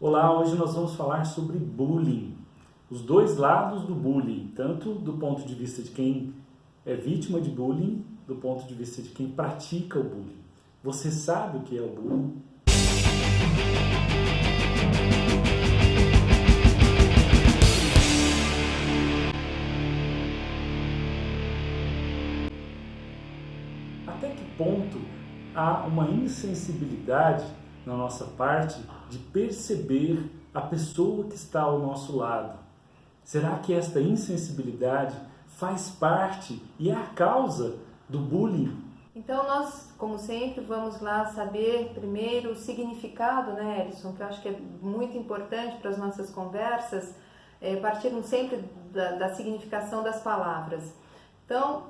Olá, hoje nós vamos falar sobre bullying. Os dois lados do bullying, tanto do ponto de vista de quem é vítima de bullying, do ponto de vista de quem pratica o bullying. Você sabe o que é o bullying? Até que ponto há uma insensibilidade na nossa parte de perceber a pessoa que está ao nosso lado? Será que esta insensibilidade faz parte e é a causa do bullying? Então nós, como sempre, vamos lá saber primeiro o significado, né, Edson, que eu acho que é muito importante para as nossas conversas, partindo sempre da significação das palavras. Então,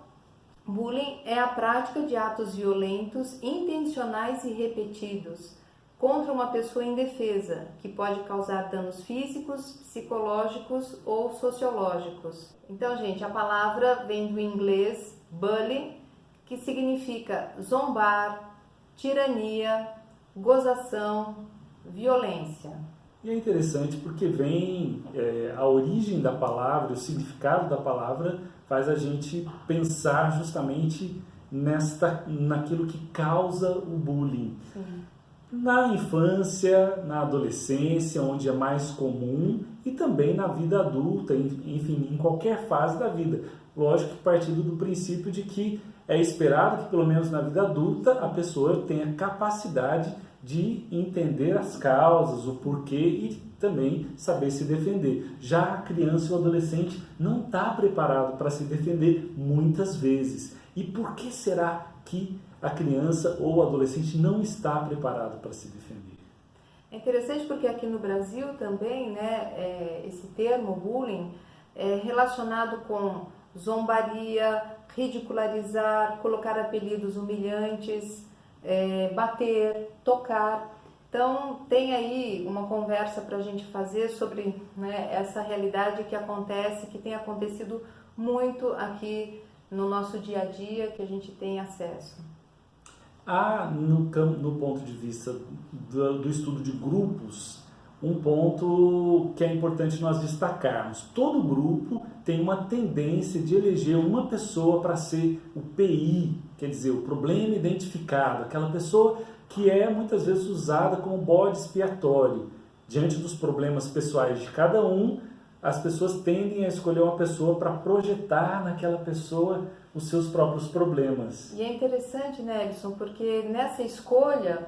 bullying é a prática de atos violentos, intencionais e repetidos contra uma pessoa indefesa, que pode causar danos físicos, psicológicos ou sociológicos. Então, gente, a palavra vem do inglês bully, que significa zombar, tirania, gozação, violência. E é interessante porque vem a origem da palavra, o significado da palavra faz a gente pensar justamente naquilo que causa o bullying. Sim. Na infância, na adolescência, onde é mais comum, e também na vida adulta, enfim, em qualquer fase da vida. Lógico que partindo do princípio de que é esperado que, pelo menos na vida adulta, a pessoa tenha capacidade de entender as causas, o porquê e também saber se defender. Já a criança e o adolescente não está preparado para se defender muitas vezes. E por que será que a criança ou o adolescente não está preparado para se defender? É interessante porque aqui no Brasil também, né, esse termo bullying é relacionado com zombaria, ridicularizar, colocar apelidos humilhantes, bater, tocar. Então tem aí uma conversa para a gente fazer sobre, né, essa realidade que acontece, que tem acontecido muito aqui no nosso dia a dia, que a gente tem acesso. Há, no ponto de vista do estudo de grupos, um ponto que é importante nós destacarmos. Todo grupo tem uma tendência de eleger uma pessoa para ser o PI, quer dizer, o problema identificado, aquela pessoa que é muitas vezes usada como bode expiatório. Diante dos problemas pessoais de cada um, as pessoas tendem a escolher uma pessoa para projetar naquela pessoa os seus próprios problemas. E é interessante, né, Edson, porque nessa escolha,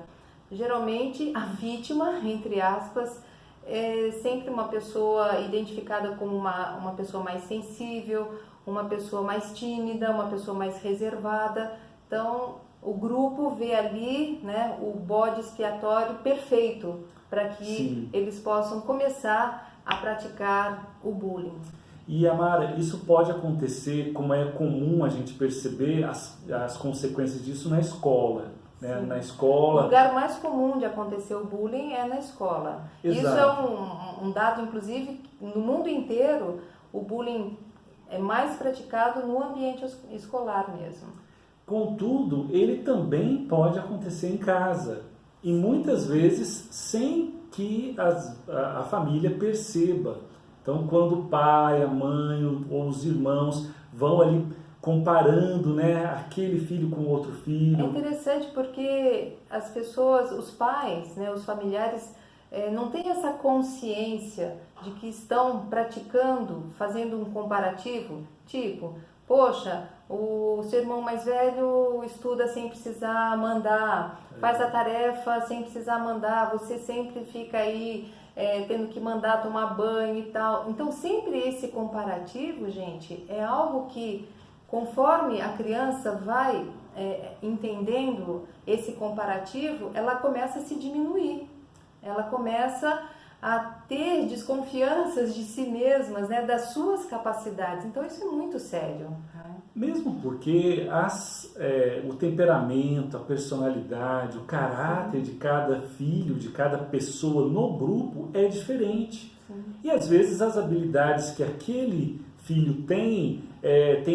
geralmente a vítima, entre aspas, é sempre uma pessoa identificada como uma pessoa mais sensível, uma pessoa mais tímida, uma pessoa mais reservada. Então, o grupo vê ali, né, o bode expiatório perfeito para que Sim. eles possam começar a praticar o bullying. E, Amara, isso pode acontecer, como é comum a gente perceber as consequências disso na escola. Né? Na escola... O lugar mais comum de acontecer o bullying é na escola. Exato. Isso é um dado, inclusive, no mundo inteiro, o bullying é mais praticado no ambiente escolar mesmo. Contudo, ele também pode acontecer em casa. E muitas vezes sem que a família perceba. Então, quando o pai, a mãe ou os irmãos vão ali comparando, né, aquele filho com outro filho. É interessante porque as pessoas, os pais, né, os familiares, não têm essa consciência de que estão praticando, fazendo um comparativo, tipo, poxa, o seu irmão mais velho estuda sem precisar mandar, faz a tarefa sem precisar mandar, você sempre fica aí tendo que mandar tomar banho e tal. Então, sempre esse comparativo, gente, é algo que, conforme a criança vai entendendo esse comparativo, ela começa a se diminuir, ela começa a ter desconfianças de si mesmas, né, das suas capacidades. Então, isso é muito sério. Mesmo porque o temperamento, a personalidade, o caráter de cada filho, de cada pessoa no grupo é diferente. Sim. E às vezes as habilidades que aquele filho tem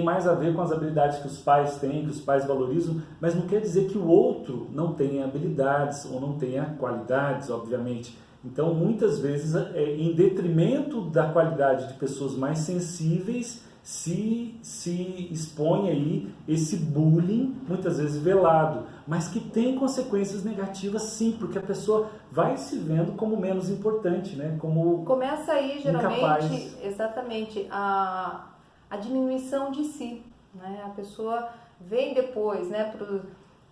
mais a ver com as habilidades que os pais têm, que os pais valorizam, mas não quer dizer que o outro não tenha habilidades ou não tenha qualidades, obviamente. Então, muitas vezes, em detrimento da qualidade de pessoas mais sensíveis, se expõe aí esse bullying, muitas vezes velado, mas que tem consequências negativas sim, porque a pessoa vai se vendo como menos importante, né? Como começa aí, geralmente, incapaz. exatamente, a diminuição de si, né? A pessoa vem depois, né,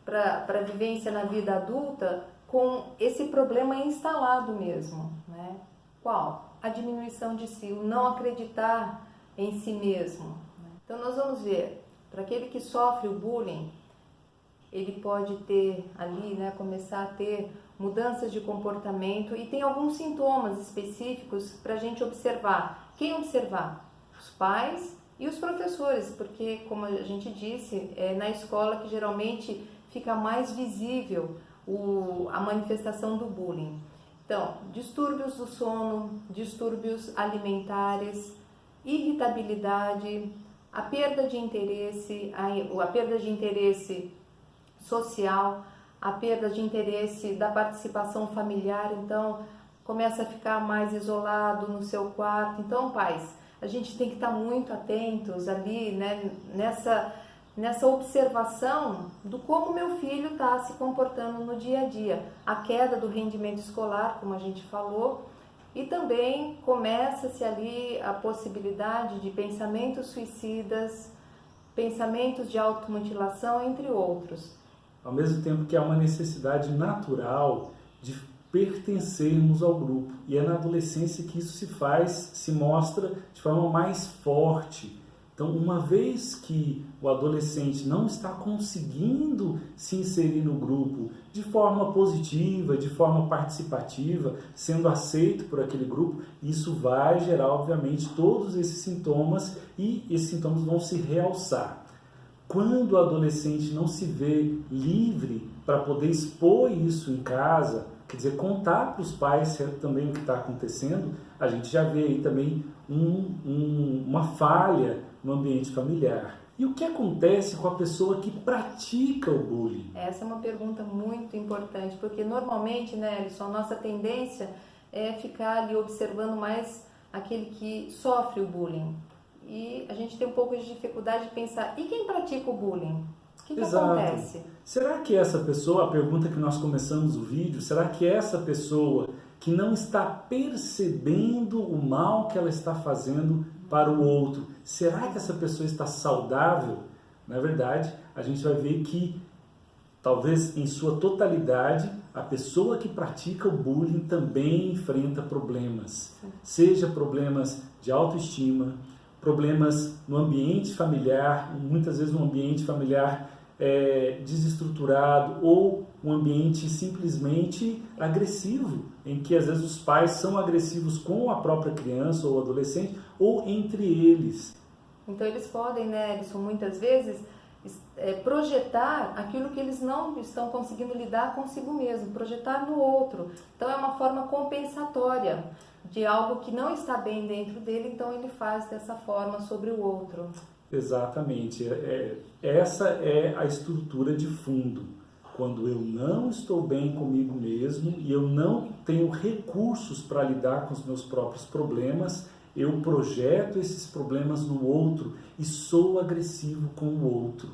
para a vivência na vida adulta com esse problema instalado mesmo, né? Qual? A diminuição de si, o não acreditar em si mesmo. Então nós vamos ver, para aquele que sofre o bullying, ele pode ter ali, né, começar a ter mudanças de comportamento e tem alguns sintomas específicos para a gente observar. Quem observar? Os pais e os professores, porque, como a gente disse, é na escola que geralmente fica mais visível a manifestação do bullying. Então, distúrbios do sono, distúrbios alimentares, irritabilidade, a perda de interesse social, a perda de interesse da participação familiar, então começa a ficar mais isolado no seu quarto. Então, pais, a gente tem que estar muito atentos ali, né, nessa observação do como meu filho está se comportando no dia a dia. A queda do rendimento escolar, como a gente falou, e também começa-se ali a possibilidade de pensamentos suicidas, pensamentos de automutilação, entre outros. Ao mesmo tempo que há uma necessidade natural de pertencermos ao grupo. E é na adolescência que isso se mostra de forma mais forte. Então, uma vez que o adolescente não está conseguindo se inserir no grupo de forma positiva, de forma participativa, sendo aceito por aquele grupo, isso vai gerar, obviamente, todos esses sintomas e esses sintomas vão se realçar. Quando o adolescente não se vê livre para poder expor isso em casa, quer dizer, contar para os pais também o que está acontecendo, a gente já vê aí também uma falha no ambiente familiar. E o que acontece com a pessoa que pratica o bullying? Essa é uma pergunta muito importante, porque normalmente, né, Alisson, a nossa tendência é ficar ali observando mais aquele que sofre o bullying. E a gente tem um pouco de dificuldade de pensar, e quem pratica o bullying? O que acontece? Será que essa pessoa, a pergunta que nós começamos o vídeo, será que essa pessoa que não está percebendo o mal que ela está fazendo para o outro, será que essa pessoa está saudável? Na verdade, a gente vai ver que, talvez em sua totalidade, a pessoa que pratica o bullying também enfrenta problemas. Seja problemas de autoestima, problemas no ambiente familiar, muitas vezes um ambiente familiar desestruturado ou um ambiente simplesmente agressivo, em que às vezes os pais são agressivos com a própria criança ou adolescente ou entre eles. Então eles podem, né, Edson, muitas vezes projetar aquilo que eles não estão conseguindo lidar consigo mesmo, projetar no outro. Então é uma forma compensatória de algo que não está bem dentro dele, então ele faz dessa forma sobre o outro. Exatamente. Essa é a estrutura de fundo. Quando eu não estou bem comigo mesmo e eu não tenho recursos para lidar com os meus próprios problemas, eu projeto esses problemas no outro e sou agressivo com o outro.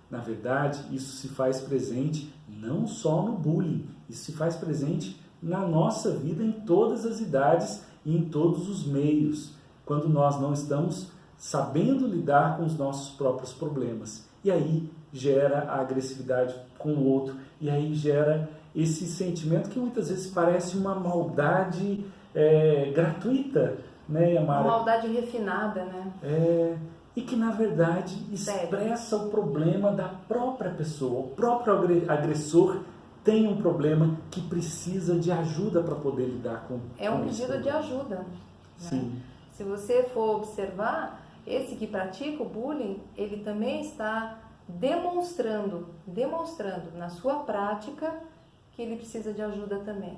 Na verdade, isso se faz presente não só no bullying, isso se faz presente na nossa vida em todas as idades e em todos os meios, quando nós não estamos sabendo lidar com os nossos próprios problemas. E aí gera a agressividade com o outro, e aí gera esse sentimento que muitas vezes parece uma maldade gratuita, né, Amara? Uma maldade refinada, né? E que na verdade expressa o problema da própria pessoa. O próprio agressor tem um problema que precisa de ajuda para poder lidar com É um pedido de ajuda. Né? Sim. Se você for observar, esse que pratica o bullying, ele também está demonstrando na sua prática que ele precisa de ajuda também.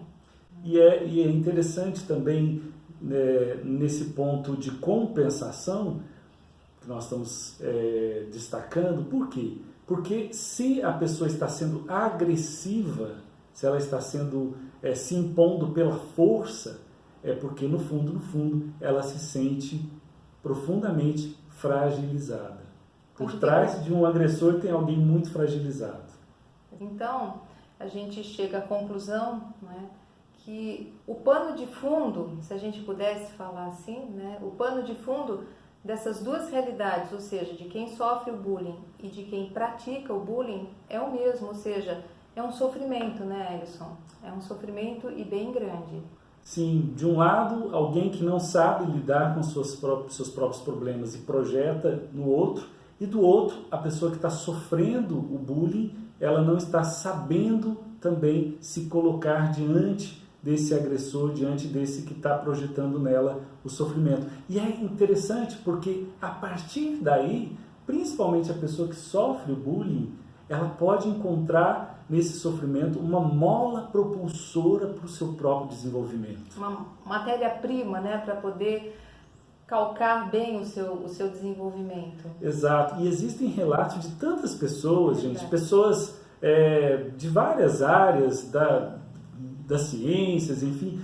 E é interessante também, nesse ponto de compensação, que nós estamos destacando, por quê? Porque se a pessoa está sendo agressiva, se ela está sendo se impondo pela força, é porque no fundo, ela se sente profundamente fragilizada. Por trás de um agressor tem alguém muito fragilizado. Então, a gente chega à conclusão, né, que o pano de fundo, se a gente pudesse falar assim, né, o pano de fundo dessas duas realidades, ou seja, de quem sofre o bullying e de quem pratica o bullying, é o mesmo, ou seja, é um sofrimento, né, Ellison? É um sofrimento e bem grande. Sim, de um lado, alguém que não sabe lidar com seus próprios problemas e projeta no outro, e do outro, a pessoa que está sofrendo o bullying, ela não está sabendo também se colocar diante desse agressor, diante desse que está projetando nela o sofrimento. E é interessante porque a partir daí, principalmente a pessoa que sofre o bullying, ela pode encontrar nesse sofrimento uma mola propulsora para o seu próprio desenvolvimento. Uma matéria-prima, né, para poder calcar bem o seu desenvolvimento. Exato. E existem relatos de tantas pessoas, gente, pessoas de várias áreas das ciências, enfim,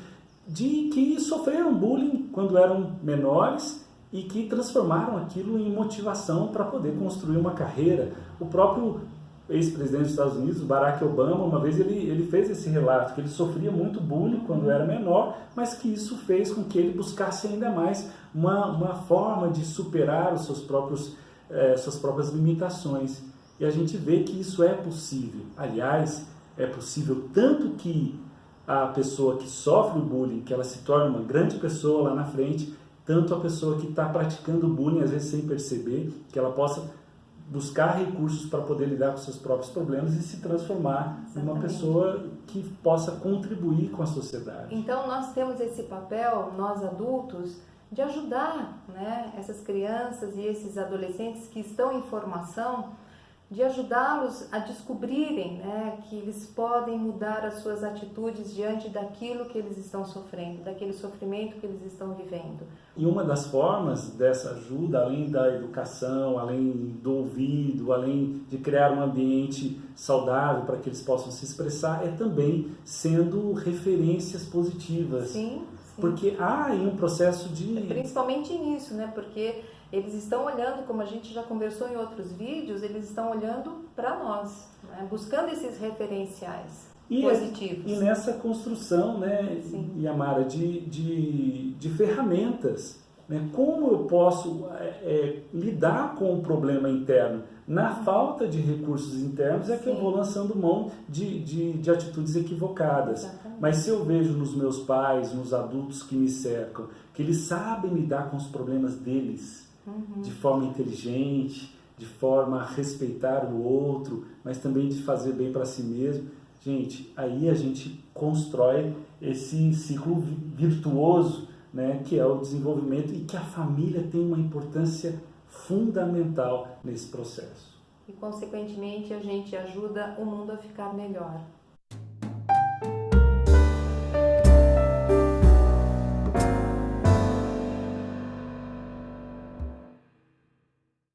de que sofreram bullying quando eram menores e que transformaram aquilo em motivação para poder construir uma carreira. O próprio ex-presidente dos Estados Unidos, Barack Obama, uma vez ele fez esse relato, que ele sofria muito bullying quando era menor, mas que isso fez com que ele buscasse ainda mais uma forma de superar os suas próprias limitações. E a gente vê que isso é possível. Aliás, é possível tanto que a pessoa que sofre o bullying, que ela se torna uma grande pessoa lá na frente, tanto a pessoa que está praticando bullying, às vezes sem perceber, que ela possa buscar recursos para poder lidar com seus próprios problemas e se transformar numa pessoa que possa contribuir com a sociedade. Então, nós temos esse papel, nós adultos, de ajudar, né, essas crianças e esses adolescentes que estão em formação, de ajudá-los a descobrirem, né, que eles podem mudar as suas atitudes diante daquilo que eles estão sofrendo, daquele sofrimento que eles estão vivendo. E uma das formas dessa ajuda, além da educação, além do ouvido, além de criar um ambiente saudável para que eles possam se expressar, é também sendo referências positivas. Sim. Porque há aí um processo de... Principalmente nisso, né? Porque eles estão olhando, como a gente já conversou em outros vídeos, eles estão olhando para nós, né? Buscando esses referenciais positivos. E nessa construção, né, Yamara, de ferramentas, né? Como eu posso lidar com o problema interno? Na falta de recursos internos é que eu vou lançando mão de atitudes equivocadas. Exatamente. Mas se eu vejo nos meus pais, nos adultos que me cercam, que eles sabem lidar com os problemas deles de forma inteligente, de forma a respeitar o outro, mas também de fazer bem para si mesmo, gente, aí a gente constrói esse ciclo virtuoso, né, que é o desenvolvimento e que a família tem uma importância fundamental nesse processo. E, consequentemente, a gente ajuda o mundo a ficar melhor.